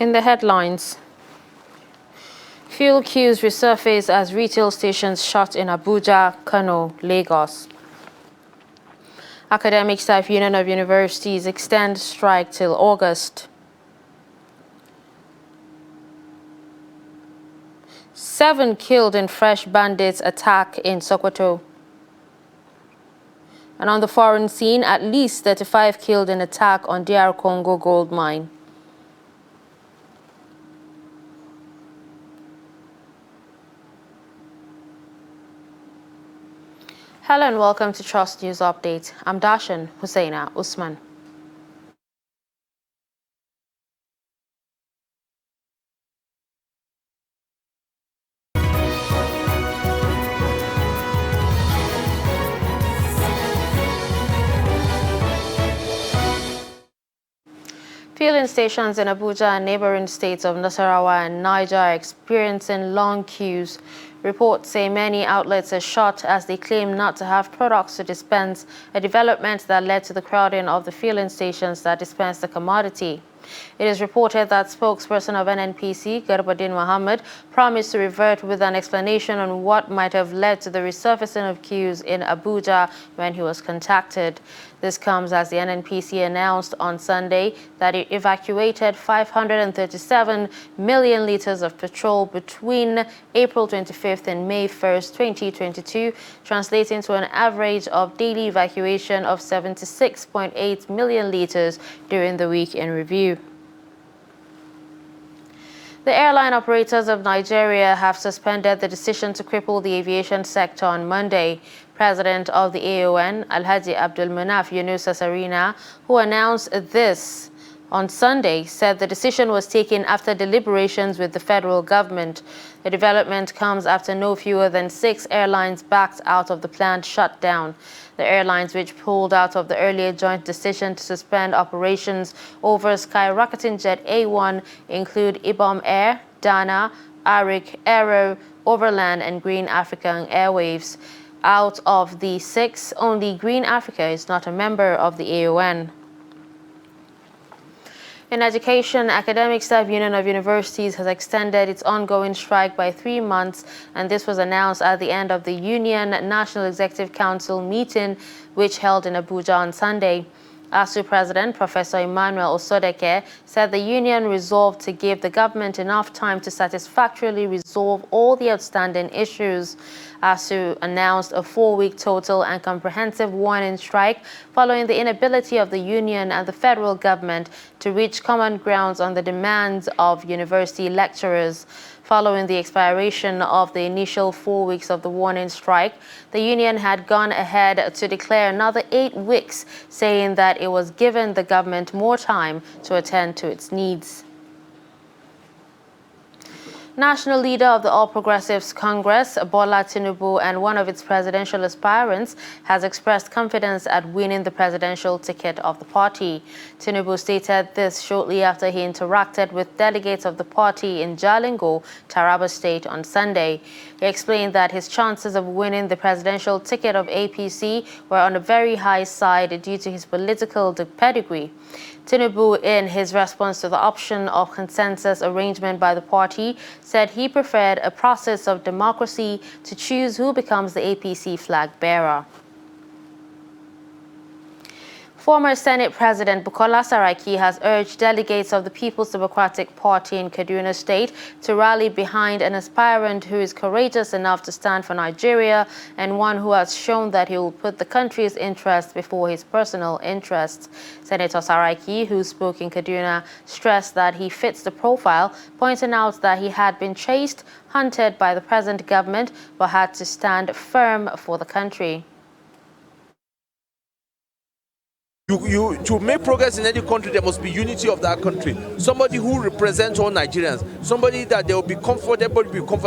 In the headlines, fuel queues resurface as retail stations shut in Abuja, Kano, Lagos. Academic Staff Union of Universities extend strike till August. 7 killed in fresh bandits attack in Sokoto. And on the foreign scene, at least 35 killed in attack on DR Congo gold mine. Hello and welcome to Trust News Update. I'm Dashan Hussaina Usman. Fueling stations in Abuja and neighboring states of Nasarawa and Niger are experiencing long queues. Reports say many outlets are shut as they claim not to have products to dispense, a development that led to the crowding of the fueling stations that dispense the commodity. It is reported that spokesperson of NNPC, Garbadin Mohammed, promised to revert with an explanation on what might have led to the resurfacing of queues in Abuja when he was contacted. This comes as the NNPC announced on Sunday that it evacuated 537 million liters of petrol between April 25th and May 1st, 2022, translating to an average of daily evacuation of 76.8 million liters during the week in review. The airline operators of Nigeria have suspended the decision to cripple the aviation sector on Monday. President of the AON, Alhaji Abdulmanaf Yunusa Sarina, who announced this on Sunday, said the decision was taken after deliberations with the federal government. The development comes after no fewer than 6 airlines backed out of the planned shutdown. The airlines, which pulled out of the earlier joint decision to suspend operations over skyrocketing Jet A1, include Ibom Air, Dana, Arik, Aero, Overland, and Green African Airwaves. Out of the 6, only Green Africa is not a member of the AON. In education, Academic Staff Union of Universities has extended its ongoing strike by 3 months, and this was announced at the end of the Union National Executive Council meeting, which held in Abuja on Sunday. ASU President Professor Emmanuel Osodeke said the union resolved to give the government enough time to satisfactorily resolve all the outstanding issues. ASU announced a 4-week total and comprehensive warning strike following the inability of the union and the federal government to reach common grounds on the demands of university lecturers. Following the expiration of the initial 4 weeks of the warning strike, the union had gone ahead to declare another 8 weeks, saying that it was giving the government more time to attend to its needs. National leader of the All Progressives Congress, Bola Tinubu, and one of its presidential aspirants has expressed confidence at winning the presidential ticket of the party. Tinubu stated this shortly after he interacted with delegates of the party in Jalingo, Taraba State on Sunday. He explained that his chances of winning the presidential ticket of APC were on a very high side due to his political pedigree. Tinubu, in his response to the option of consensus arrangement by the party, said he preferred a process of democracy to choose who becomes the APC flag bearer. Former Senate President Bukola Saraki has urged delegates of the People's Democratic Party in Kaduna State to rally behind an aspirant who is courageous enough to stand for Nigeria and one who has shown that he will put the country's interests before his personal interests. Senator Saraki, who spoke in Kaduna, stressed that he fits the profile, pointing out that he had been chased, hunted by the present government, but had to stand firm for the country. To make progress in any country, there must be unity of that country. Somebody who represents all Nigerians, somebody that they will be comfortable,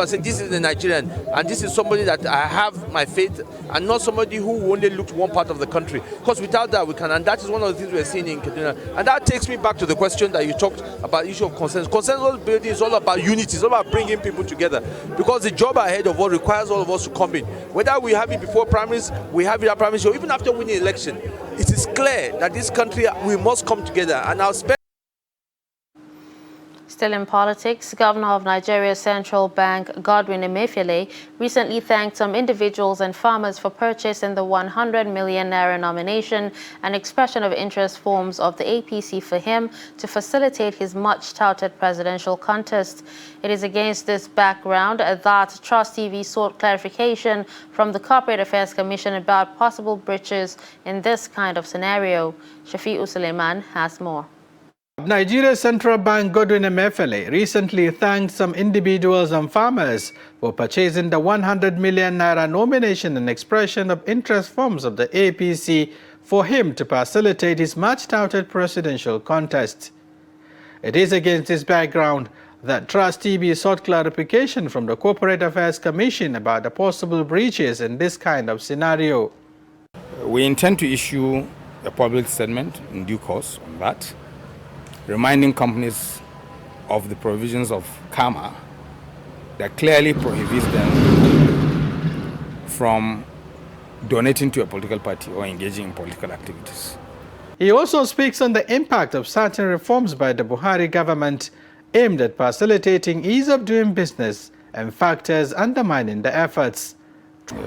saying this is the Nigerian, and this is somebody that I have my faith, and not somebody who only looks one part of the country. Because without that, we can, and that is one of the things we're seeing in Kaduna. And that takes me back to the question that you talked about, issue of consensus. Consensus building is all about unity, it's all about bringing people together. Because the job ahead of us requires all of us to come in. Whether we have it before primaries, we have it at primaries, or even after winning election, it is clear that this country, we must come together, and I'll spend Still in politics, Governor of Nigeria's Central Bank, Godwin Emefiele, recently thanked some individuals and farmers for purchasing the 100 million naira nomination and expression of interest forms of the APC for him to facilitate his much-touted presidential contest. It is against this background that Trust TV sought clarification from the Corporate Affairs Commission about possible breaches in this kind of scenario. Shafi'u Suleiman has more. Nigeria's Central Bank Godwin Emefiele recently thanked some individuals and farmers for purchasing the 100 million naira nomination and expression of interest forms of the APC for him to facilitate his much-touted presidential contest. It is against this background that Trust TV sought clarification from the Corporate Affairs Commission about the possible breaches in this kind of scenario. We intend to issue a public statement in due course on that, reminding companies of the provisions of CAMA that clearly prohibits them from donating to a political party or engaging in political activities. He also speaks on the impact of certain reforms by the Buhari government aimed at facilitating ease of doing business and factors undermining the efforts.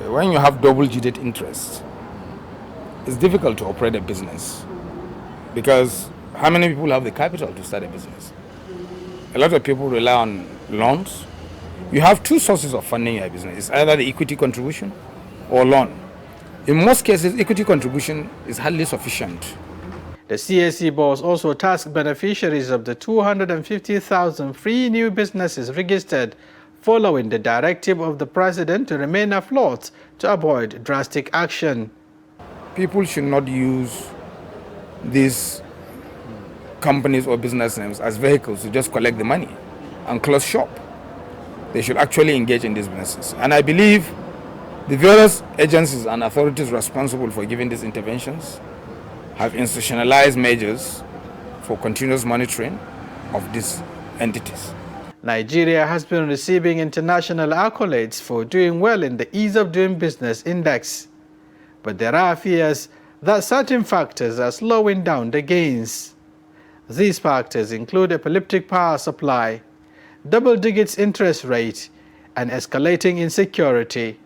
When you have double-digit interest, it's difficult to operate a business because how many people have the capital to start a business? A lot of people rely on loans. You have two sources of funding your business. It's either the equity contribution or loan. In most cases, equity contribution is hardly sufficient. The CAC boss also tasked beneficiaries of the 250,000 free new businesses registered following the directive of the president to remain afloat to avoid drastic action. People should not use these companies or business names as vehicles to just collect the money and close shop. They should actually engage in these businesses. And I believe the various agencies and authorities responsible for giving these interventions have institutionalized measures for continuous monitoring of these entities. Nigeria has been receiving international accolades for doing well in the Ease of Doing Business Index. But there are fears that certain factors are slowing down the gains. These factors include epileptic power supply, double-digit interest rate, and escalating insecurity.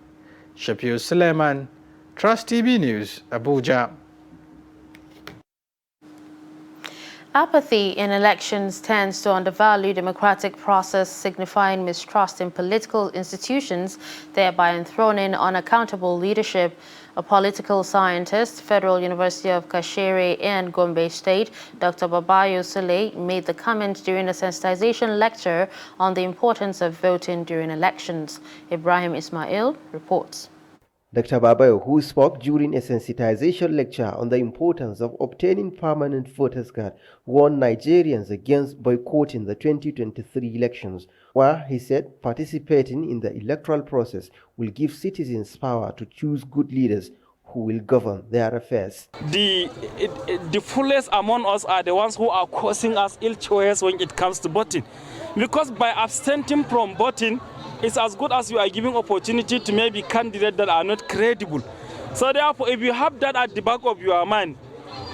Shafi'u Suleiman, Trust TV News, Abuja. Apathy in elections tends to undervalue democratic process, signifying mistrust in political institutions, thereby enthroning unaccountable leadership. A political scientist, Federal University of Kashere and Gombe State, Dr. Babayo Sule, made the comment during a sensitization lecture on the importance of voting during elections. Ibrahim Ismail reports. Dr. Babayo, who spoke during a sensitization lecture on the importance of obtaining permanent voters' card, warned Nigerians against boycotting the 2023 elections, where he said participating in the electoral process will give citizens power to choose good leaders who will govern their affairs. The foolish among us are the ones who are causing us ill choice when it comes to voting. Because by abstaining from voting, it's as good as you are giving opportunity to maybe candidates that are not credible. So therefore, if you have that at the back of your mind,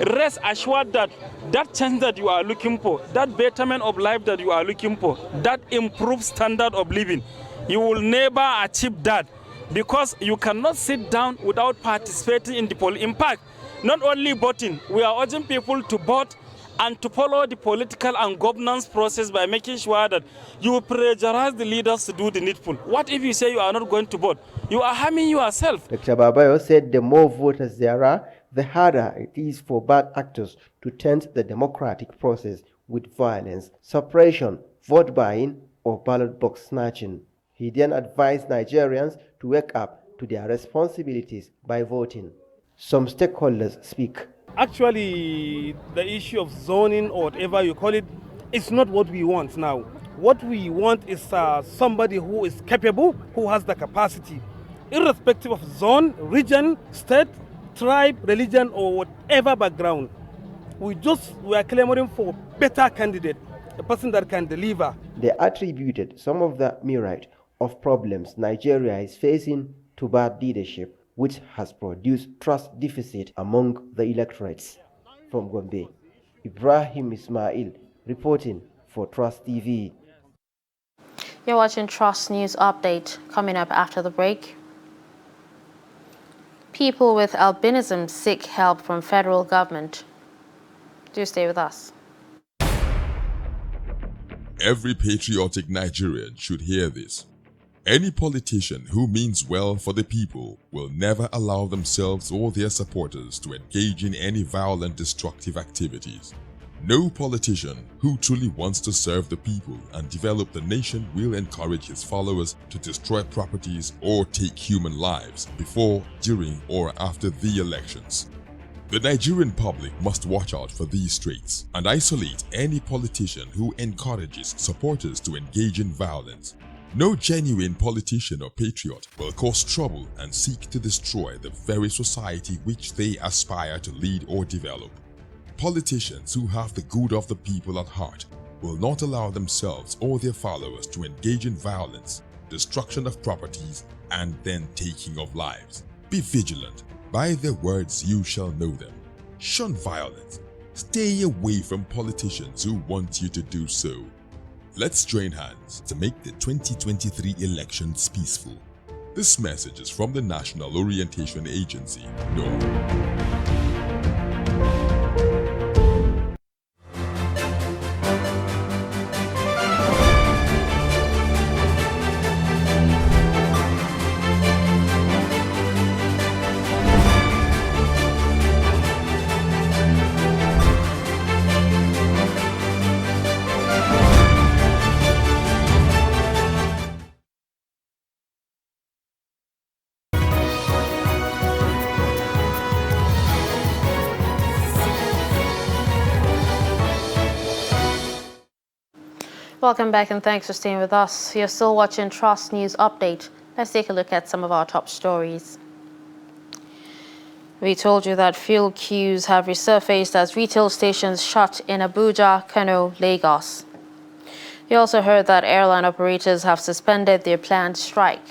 rest assured that that change that you are looking for, that betterment of life that you are looking for, that improved standard of living, you will never achieve that because you cannot sit down without participating in the poll. In fact, not only voting, we are urging people to vote and to follow the political and governance process by making sure that you pressurize the leaders to do the needful. What if you say you are not going to vote? You are harming yourself. Dr. Babayo said the more voters there are, the harder it is for bad actors to taint the democratic process with violence, suppression, vote buying, or ballot box snatching. He then advised Nigerians to wake up to their responsibilities by voting. Some stakeholders speak. Actually, the issue of zoning or whatever you call it is not what we want now. What we want is somebody who is capable, who has the capacity, irrespective of zone, region, state, tribe, religion, or whatever background. We are clamoring for a better candidate, a person that can deliver. They attributed some of the myriad of problems Nigeria is facing to bad leadership, which has produced trust deficit among the electorates. From Gombe, Ibrahim Ismail reporting for for Trust TV. You're watching Trust News Update. Coming up after the break. People with albinism seek help from federal government. Do stay with us. Every patriotic Nigerian should hear this. Any politician who means well for the people will never allow themselves or their supporters to engage in any violent, destructive activities. No politician who truly wants to serve the people and develop the nation will encourage his followers to destroy properties or take human lives before, during, or after the elections. The Nigerian public must watch out for these traits and isolate any politician who encourages supporters to engage in violence. No genuine politician or patriot will cause trouble and seek to destroy the very society which they aspire to lead or develop. Politicians who have the good of the people at heart will not allow themselves or their followers to engage in violence, destruction of properties, and then taking of lives. Be vigilant. By their words you shall know them. Shun violence. Stay away from politicians who want you to do so. Let's join hands to make the 2023 elections peaceful. This message is from the National Orientation Agency, NORA. Welcome back and thanks for staying with us. You're still watching Trust News Update. Let's take a look at some of our top stories. We told you that fuel queues have resurfaced as retail stations shut in Abuja, Kano, Lagos. You also heard that airline operators have suspended their planned strike.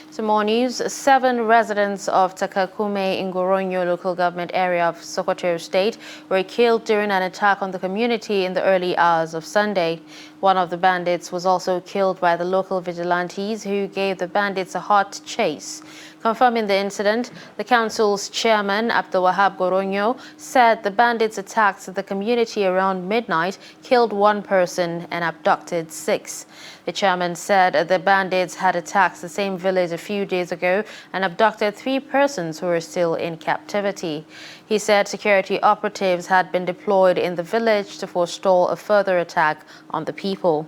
Some more news. 7 residents of Takakume in Goronyo local government area of Sokoto State were killed during an attack on the community in the early hours of Sunday. One of the bandits was also killed by the local vigilantes who gave the bandits a hot chase. Confirming the incident, the council's chairman, Abdul Wahab Goronyo, said the bandits attacked the community around midnight, killed 1 person and abducted 6. The chairman said the bandits had attacked the same village a few days ago and abducted 3 persons who were still in captivity. He said security operatives had been deployed in the village to forestall a further attack on the people.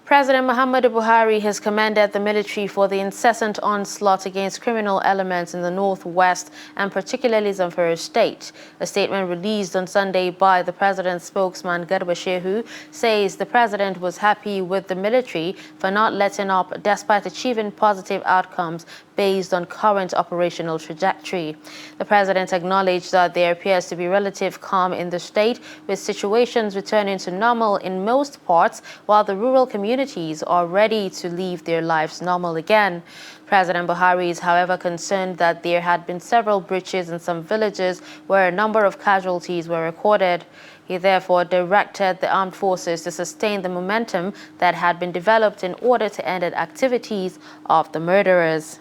President Muhammadu Buhari has commended the military for the incessant onslaught against criminal elements in the northwest and particularly Zamfara State. A statement released on Sunday by the president's spokesman Garba Shehu says the president was happy with the military for not letting up despite achieving positive outcomes based on current operational trajectory. The president acknowledged that there appears to be relative calm in the state, with situations returning to normal in most parts, while the rural communities are ready to live their lives normal again. President Buhari is, however, concerned that there had been several breaches in some villages where a number of casualties were recorded. He therefore directed the armed forces to sustain the momentum that had been developed in order to end the activities of the murderers.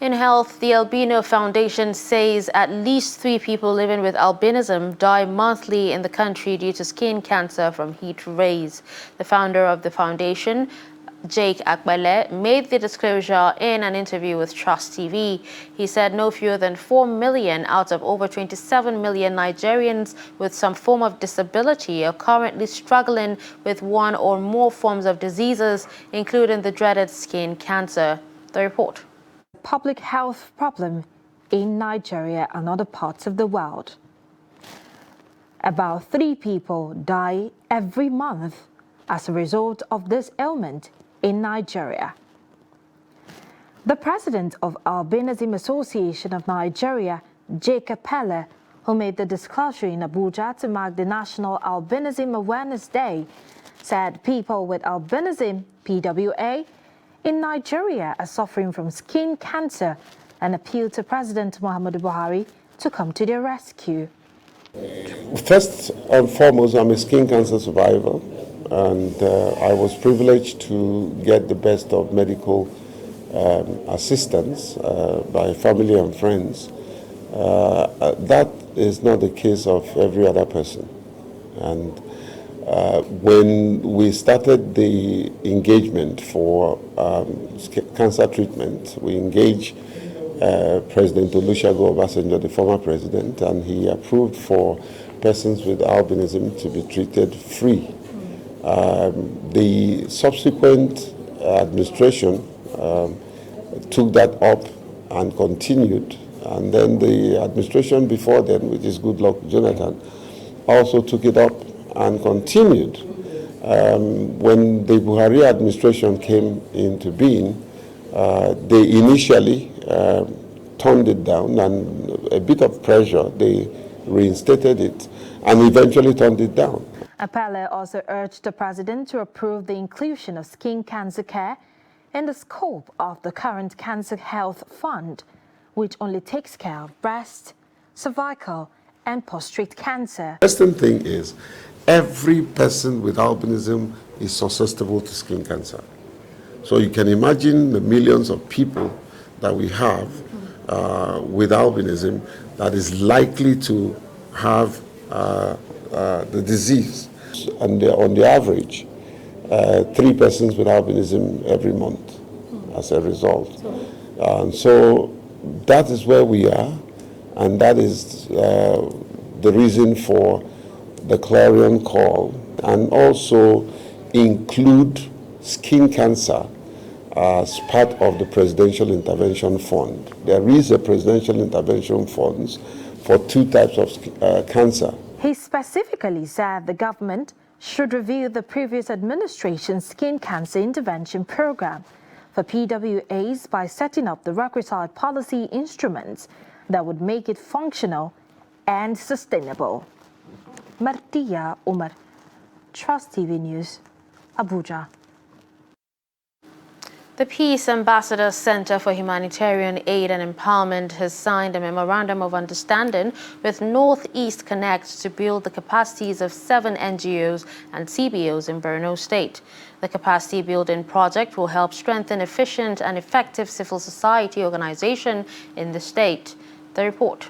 In health, the Albino Foundation says at least 3 people living with albinism die monthly in the country due to skin cancer from heat rays. The founder of the foundation, Jake Akbale, made the disclosure in an interview with Trust TV. He said no fewer than 4 million out of over 27 million Nigerians with some form of disability are currently struggling with one or more forms of diseases, including the dreaded skin cancer. The report. Public health problem in Nigeria and other parts of the world. About 3 people die every month as a result of this ailment in Nigeria. The president of Albinism Association of Nigeria, Jacob Pelle, who made the disclosure in Abuja to mark the National Albinism Awareness Day, said people with albinism, PWA, in Nigeria are suffering from skin cancer and appealed to President Muhammadu Buhari to come to their rescue. First and foremost, I'm a skin cancer survivor, and I was privileged to get the best of medical assistance by family and friends. That is not the case of every other person. And when we started the engagement for cancer treatment, we engaged President Olusegun Obasanjo, the former president, and he approved for persons with albinism to be treated free. The subsequent administration took that up and continued, and then the administration before then, which is Goodluck Jonathan, also took it up and continued. When the Buhari administration came into being, they initially toned it down, and a bit of pressure, they reinstated it and eventually toned it down. Apele also urged the president to approve the inclusion of skin cancer care in the scope of the current Cancer Health Fund, which only takes care of breast, cervical, and prostate cancer. The interesting thing is, every person with albinism is susceptible to skin cancer. So you can imagine the millions of people that we have with albinism that is likely to have the disease. And on the average, 3 persons with albinism every month as a result. And so that is where we are, and that is the reason for the clarion call, and also include skin cancer as part of the Presidential Intervention Fund. There is a Presidential Intervention Fund for 2 types of cancer. He specifically said the government should review the previous administration's skin cancer intervention program for PWAs by setting up the requisite policy instruments that would make it functional and sustainable. Martia Umar, Trust TV News, Abuja. The Peace Ambassador Center for Humanitarian Aid and Empowerment has signed a memorandum of understanding with Northeast Connect to build the capacities of 7 NGOs and CBOs in Borno State. The capacity building project will help strengthen efficient and effective civil society organization in the state. The report.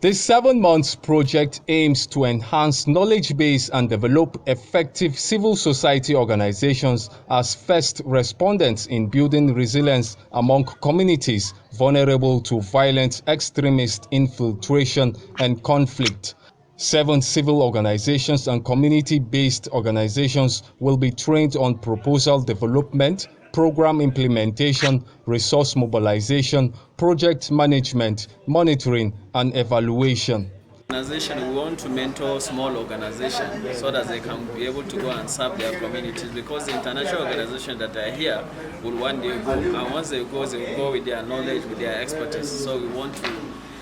This 7-month project aims to enhance knowledge base and develop effective civil society organizations as first respondents in building resilience among communities vulnerable to violent extremist infiltration and conflict. 7 civil organizations and community-based organizations will be trained on proposal development, program implementation, resource mobilization, project management, monitoring, and evaluation. Organization, we want to mentor small organizations so that they can be able to go and serve their communities, because the international organizations that are here will one day go, and once they will go with their knowledge, with their expertise. So we want to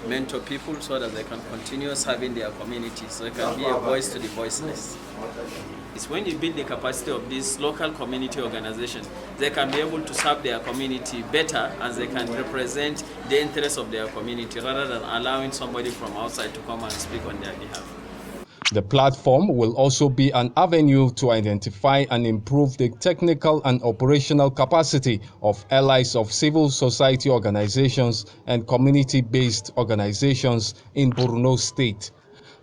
mentor people so that they can continue serving their communities, so they can be a voice to the voiceless. It's when you build the capacity of these local community organizations, they can be able to serve their community better, as they can represent the interests of their community rather than allowing somebody from outside to come and speak on their behalf. The platform will also be an avenue to identify and improve the technical and operational capacity of allies of civil society organizations and community-based organizations in Borno State.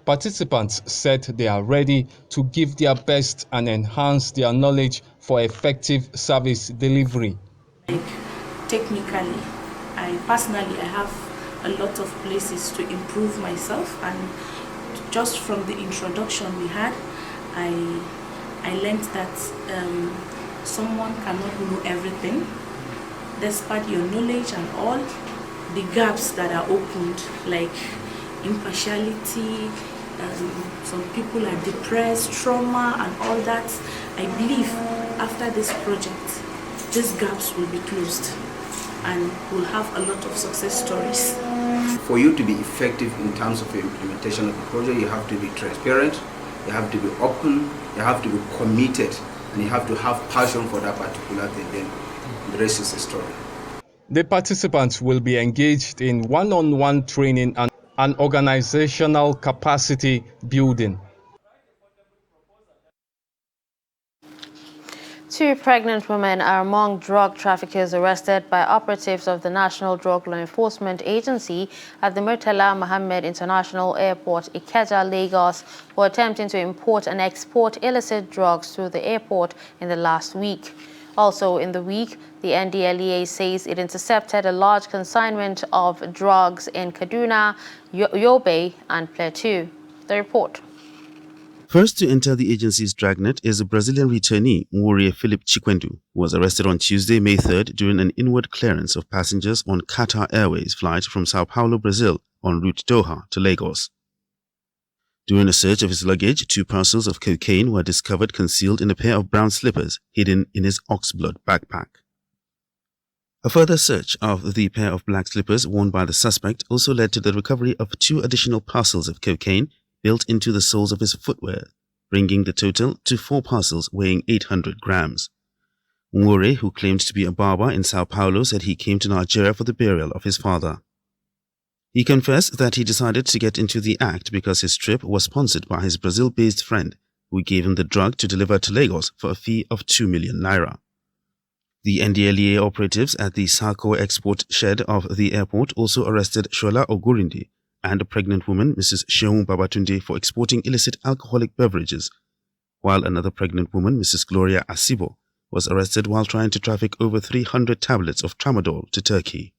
Participants said they are ready to give their best and enhance their knowledge for effective service delivery. Technically, I have a lot of places to improve myself, and just from the introduction we had, I learned that someone cannot know everything. Despite your knowledge and all, the gaps that are opened, like impartiality, some people are depressed, trauma and all that. I believe after this project, these gaps will be closed and we'll have a lot of success stories. For you to be effective in terms of the implementation of the project, you have to be transparent, you have to be open, you have to be committed, and you have to have passion for that particular thing. Then the rest is the story. The participants will be engaged in one-on-one training and and organizational capacity building. 2 pregnant women are among drug traffickers arrested by operatives of the National Drug Law Enforcement Agency at the Murtala Mohammed International Airport, Ikeja, Lagos, for attempting to import and export illicit drugs through the airport in the last week. Also in the week, the NDLEA says it intercepted a large consignment of drugs in Kaduna, Yobe, and Plateau. The report. First to enter the agency's dragnet is a Brazilian returnee, Warrior Philip Chikwendu, who was arrested on Tuesday, May 3rd, during an inward clearance of passengers on Qatar Airways flight from Sao Paulo, Brazil, en route Doha to Lagos. During a search of his luggage, 2 parcels of cocaine were discovered concealed in a pair of brown slippers hidden in his oxblood backpack. A further search of the pair of black slippers worn by the suspect also led to the recovery of 2 additional parcels of cocaine built into the soles of his footwear, bringing the total to 4 parcels weighing 800 grams. Nwore, who claimed to be a barber in Sao Paulo, said he came to Nigeria for the burial of his father. He confessed that he decided to get into the act because his trip was sponsored by his Brazil-based friend, who gave him the drug to deliver to Lagos for a fee of 2 million naira. The NDLEA operatives at the Sako export shed of the airport also arrested Shola Ogurinde and a pregnant woman, Mrs. Sheung Babatunde, for exporting illicit alcoholic beverages, while another pregnant woman, Mrs. Gloria Asibo, was arrested while trying to traffic over 300 tablets of tramadol to Turkey.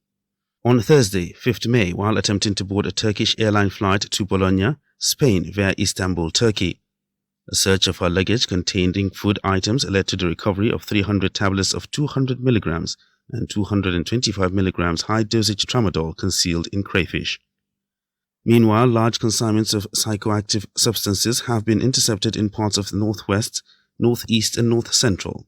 On Thursday, 5th May, while attempting to board a Turkish airline flight to Bologna, Spain via Istanbul, Turkey, a search of her luggage containing food items led to the recovery of 300 tablets of 200 milligrams and 225 milligrams high-dosage tramadol concealed in crayfish. Meanwhile, large consignments of psychoactive substances have been intercepted in parts of the northwest, northeast, and north central.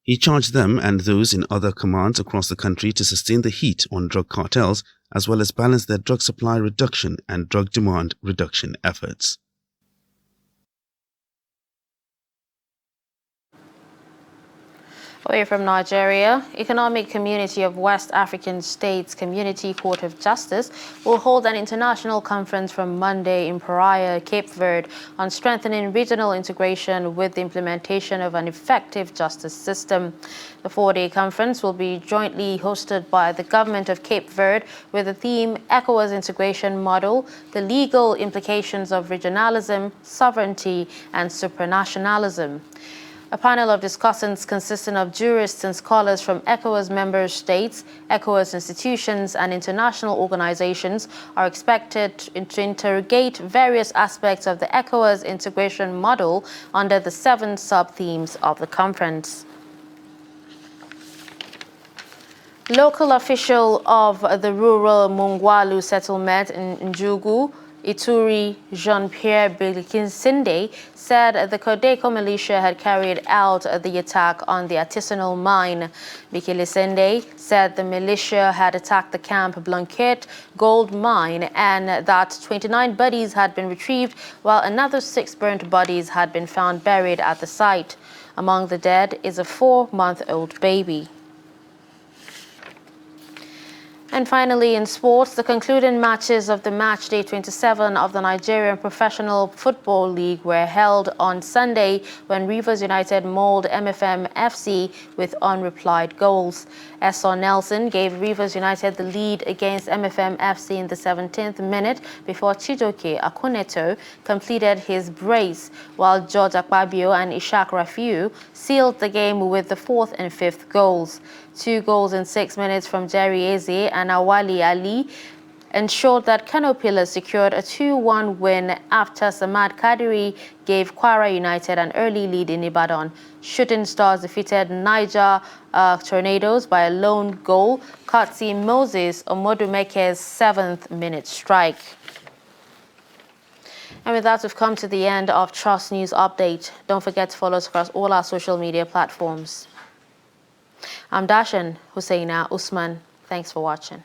He charged them and those in other commands across the country to sustain the heat on drug cartels, as well as balance their drug supply reduction and drug demand reduction efforts. Away from Nigeria, Economic Community of West African States Community Court of Justice will hold an international conference from Monday in Praia, Cape Verde, on strengthening regional integration with the implementation of an effective justice system. The 4-day conference will be jointly hosted by the government of Cape Verde with the theme ECOWAS Integration Model, the legal implications of regionalism, sovereignty, and supranationalism. A panel of discussants consisting of jurists and scholars from ECOWAS member states, ECOWAS institutions, and international organizations are expected to interrogate various aspects of the ECOWAS integration model under the 7 sub-themes of the conference. Local official of the rural Mungwalu settlement in Njugu, Ituri, Jean-Pierre Bilikinsinde, said the Codeco militia had carried out the attack on the artisanal mine. Bilikinsinde said the militia had attacked the Camp Blanquet gold mine and that 29 bodies had been retrieved, while another 6 burnt bodies had been found buried at the site. Among the dead is a 4-month-old baby. And finally, in sports, the concluding matches of the match day 27 of the Nigerian Professional Football League were held on Sunday when Rivers United mauled MFM FC with unreplied goals. Esson Nelson gave Rivers United the lead against MFM FC in the 17th minute before Chijoke Akuneto completed his brace, while George Akpabio and Ishak Rafiu sealed the game with the 4th and 5th goals. 2 goals in 6 minutes from Jerry Eze and Awali Ali ensured that Kano Pillars secured a 2-1 win after Samad Kadiri gave Kwara United an early lead in Ibadan. Shooting Stars defeated Niger Tornadoes by a lone goal, courtesy Moses Omodumeke's 7th minute strike. And with that, we've come to the end of Trust News Update. Don't forget to follow us across all our social media platforms. I'm Dashan Husseina Usman. Thanks for watching.